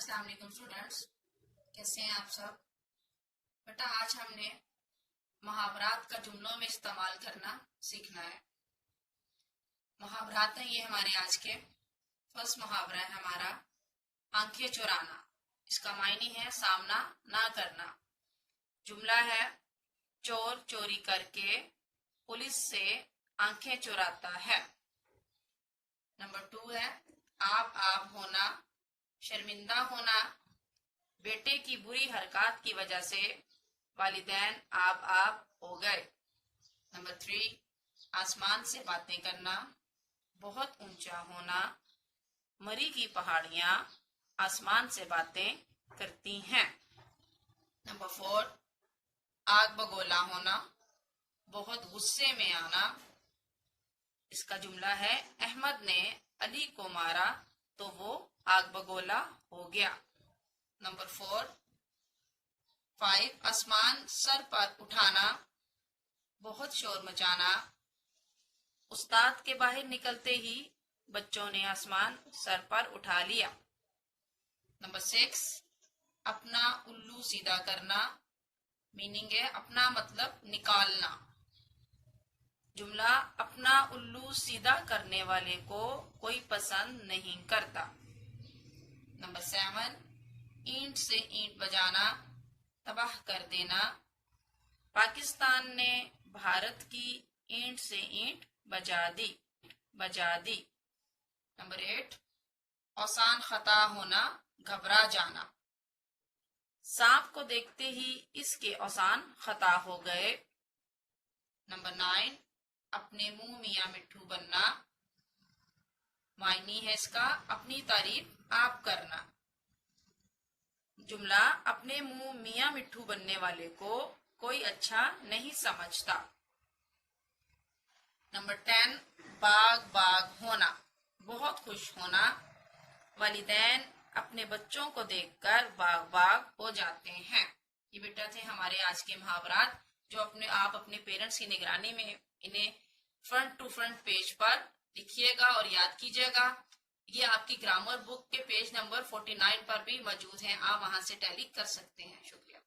السلام علیکم اسٹوڈینٹس، کیسے ہیں آپ سب؟ بیٹا آج ہم نے محاورات کا جملوں میں استعمال کرنا سیکھنا ہے۔ محاورات ہیں یہ ہمارے آج کے۔ فرسٹ محاورہ ہے ہمارا آنکھیں چرانا، اس کا معنی ہے سامنا نہ کرنا۔ جملہ ہے چور چوری کر کے پولیس سے آنکھیں چراتا ہے۔ نمبر 2 ہے آپ ہونا، شرمندہ ہونا، بیٹے کی بری حرکات کی وجہ سے والدین آپ ہو گئے۔ نمبر 3 آسمان سے باتیں کرنا، بہت اونچا ہونا، مری کی پہاڑیاں آسمان سے باتیں کرتی ہیں۔ نمبر 4 آگ بگولا ہونا، بہت غصے میں آنا۔ اس کا جملہ ہے احمد نے علی کو مارا تو وہ آگ بگولا ہو گیا۔ نمبر 5 آسمان سر پر اٹھانا، بہت شور مچانا۔ استاد کے باہر نکلتے ہی بچوں نے آسمان سر پر اٹھا لیا۔ نمبر 6 اپنا الو سیدھا کرنا، میننگ ہے اپنا مطلب نکالنا۔ جملہ اپنا الو سیدھا کرنے والے کو کوئی پسند نہیں کرتا۔ نمبر 7 اینٹ سے اینٹ بجانا، تباہ کر دینا۔ پاکستان نے بھارت کی اینٹ سے اینٹ بجا دی۔ نمبر 8 اوسان خطا ہونا، گھبرا جانا۔ سانپ کو دیکھتے ہی اس کے اوسان خطا ہو گئے۔ نمبر 9 اپنے منہ میاں مٹھو بننا، معنی ہے اس کا اپنی تعریف آپ کرنا۔ جملہ اپنے منہ میاں مٹھو بننے والے کو کوئی اچھا نہیں سمجھتا۔ نمبر 10 باغ ہونا، بہت خوش ہونا۔ والدین اپنے بچوں کو دیکھ کر باغ ہو جاتے ہیں۔ یہ بیٹا تھے ہمارے آج کے محاورات جو آپ اپنے پیرنٹس کی نگرانی میں انہیں فرنٹ ٹو فرنٹ پیج پر لکھیے گا اور یاد کیجیے گا۔ یہ آپ کی گرامر بک کے پیج نمبر 49 پر بھی موجود ہیں، آپ وہاں سے ٹیلی کر سکتے ہیں۔ شکریہ۔